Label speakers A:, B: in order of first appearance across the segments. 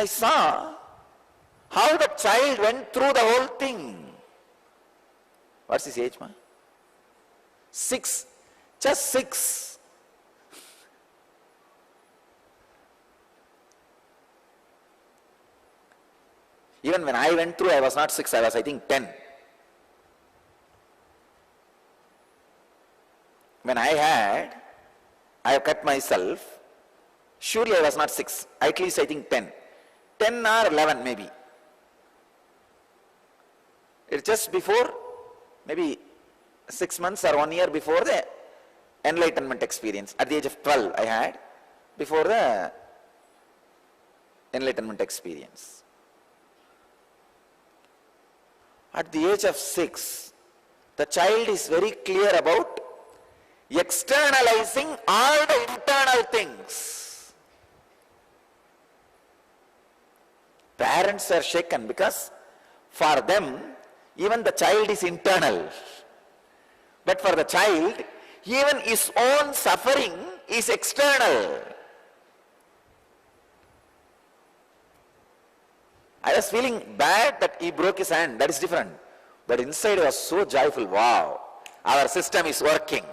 A: I saw how the child went through the whole thing. What's his age, ma? 6. Just 6. Even when I went through, I was not 6, I was, I think, 10. When I have cut myself, surely I was not 6, at least I think 10. 10 or 11 maybe. It's just before, maybe 6 months or 1 year before the enlightenment experience. At the age of 12 I had, before the enlightenment experience. At the age of 6, the child is very clear about externalizing all the internal things. Parents are shaken because for them, even the child is internal. But for the child, even his own suffering is external. I was feeling bad that he broke his hand, that is different. But inside I was so joyful, wow, our system is working.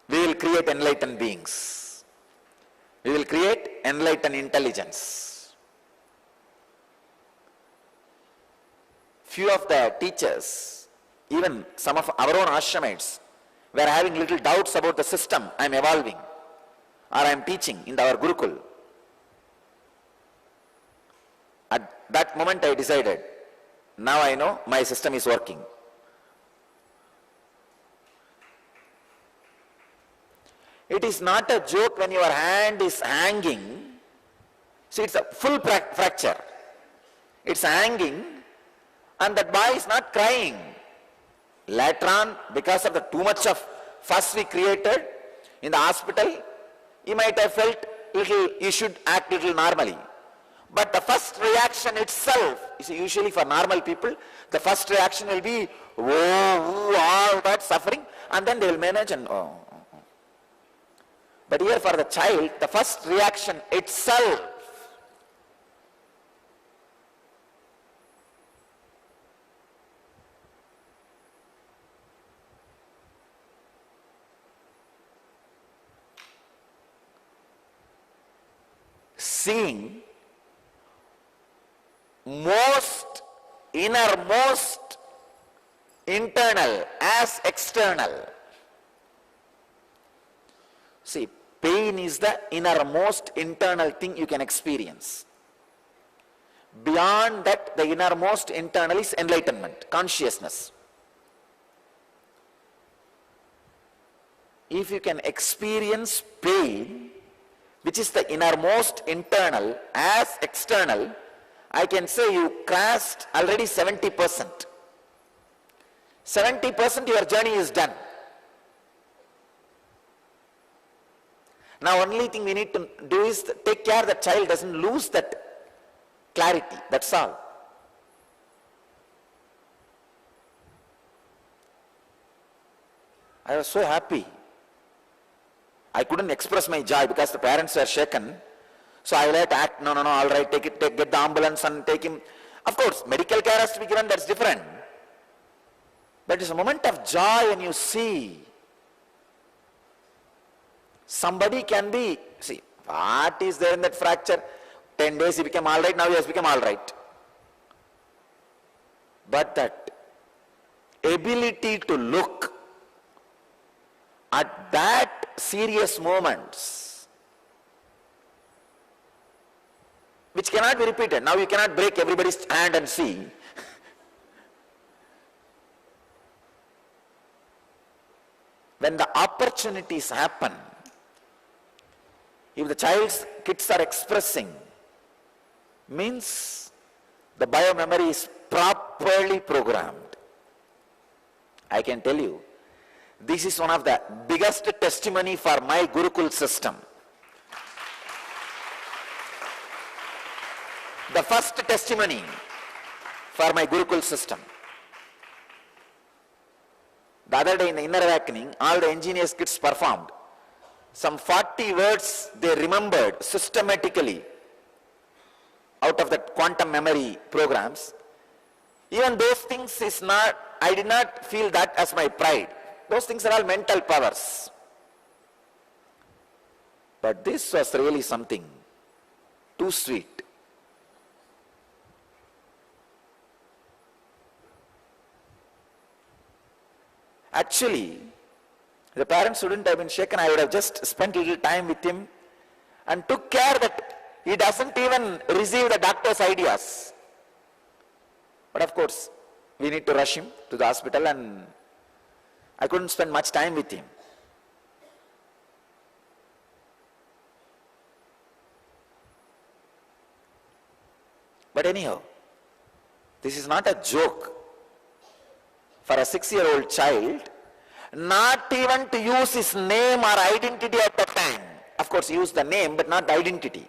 A: We will create enlightened beings. We will create enlightened intelligence. Few of the teachers, even some of our own ashramites, were having little doubts about the system I am evolving or I am teaching in our Gurukul. At that moment I decided, now I know my system is working. It is not a joke when your hand is hanging. See, it's a full fracture. It's hanging and that boy is not crying. Later on, because of the too much of fuss we created in the hospital, he might have felt little, he should act little normally. But the first reaction itself, is usually for normal people, the first reaction will be, oh, all that suffering, and then they will manage and, oh. But here for the child, the first reaction itself, seeing most innermost internal as external. See, pain is the innermost internal thing you can experience. Beyond that, the innermost internal is enlightenment, consciousness. If you can experience pain, which is the innermost internal as external, I can say you crossed already 70%. 70% your journey is done. Now only thing we need to do is take care the child doesn't lose that clarity, that's all. I was so happy. I couldn't express my joy because the parents were shaken. So I let act, no, all right, get the ambulance and take him. Of course, medical care has to be given, that's different. But it's a moment of joy when you see somebody can be, see, what is there in that fracture? 10 days he became all right, now he has become all right. But that ability to look at that serious moments, which cannot be repeated. Now you cannot break everybody's hand and see. When the opportunities happen, if the child's kids are expressing, means the biomemory is properly programmed. I can tell you, this is one of the biggest testimony for my Gurukul system. The first testimony for my Gurukul system. The other day in the Inner Awakening, all the engineers kids performed. Some 40 words they remembered systematically out of the quantum memory programs. Even those things is not, I did not feel that as my pride. Those things are all mental powers. But this was really something too sweet. Actually, the parents wouldn't have been shaken. I would have just spent a little time with him and took care that he doesn't even receive the doctor's ideas. But of course, we need to rush him to the hospital, and I couldn't spend much time with him. But anyhow, this is not a joke for a 6-year-old child, not even to use his name or identity at the time. Of course, use the name, but not the identity.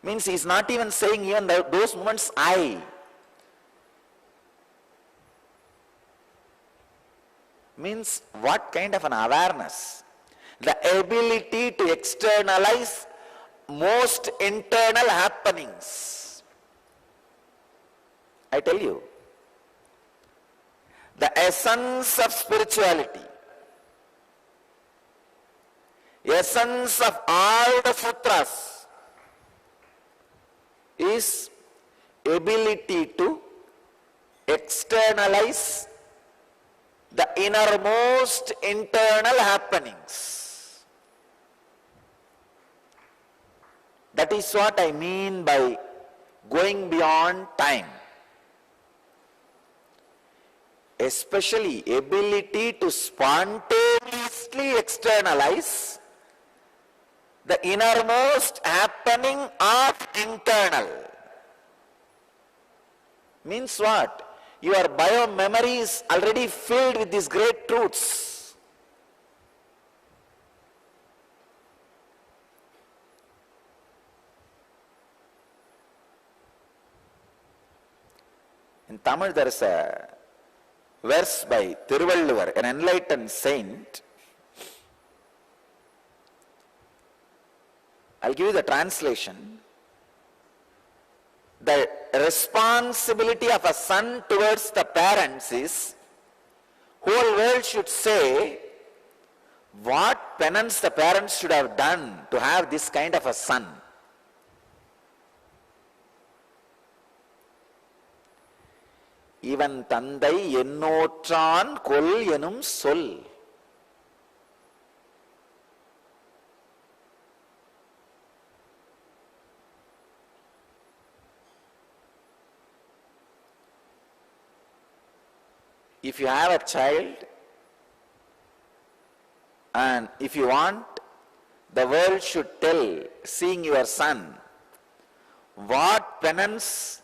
A: Means he is not even saying even those moments, I. Means what kind of an awareness? The ability to externalize most internal happenings. I tell you, the essence of spirituality, essence of all the sutras is ability to externalize the innermost internal happenings. That is what I mean by going beyond time. Especially ability to spontaneously externalize the innermost happening of internal. Means what? Your bio-memory is already filled with these great truths. In Tamil there is a verse by Thiruvalluvar, an enlightened saint. I'll give you the translation. The responsibility of a son towards the parents is, whole world should say what penance the parents should have done to have this kind of a son. Ivan tandai ennotran kol enum sol. If you have a child, and if you want, the world should tell, seeing your son, what penance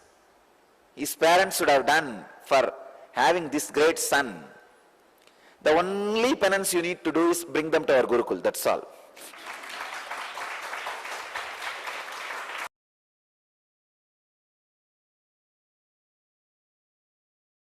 A: his parents should have done for having this great son. The only penance you need to do is bring them to our Gurukul, that's all.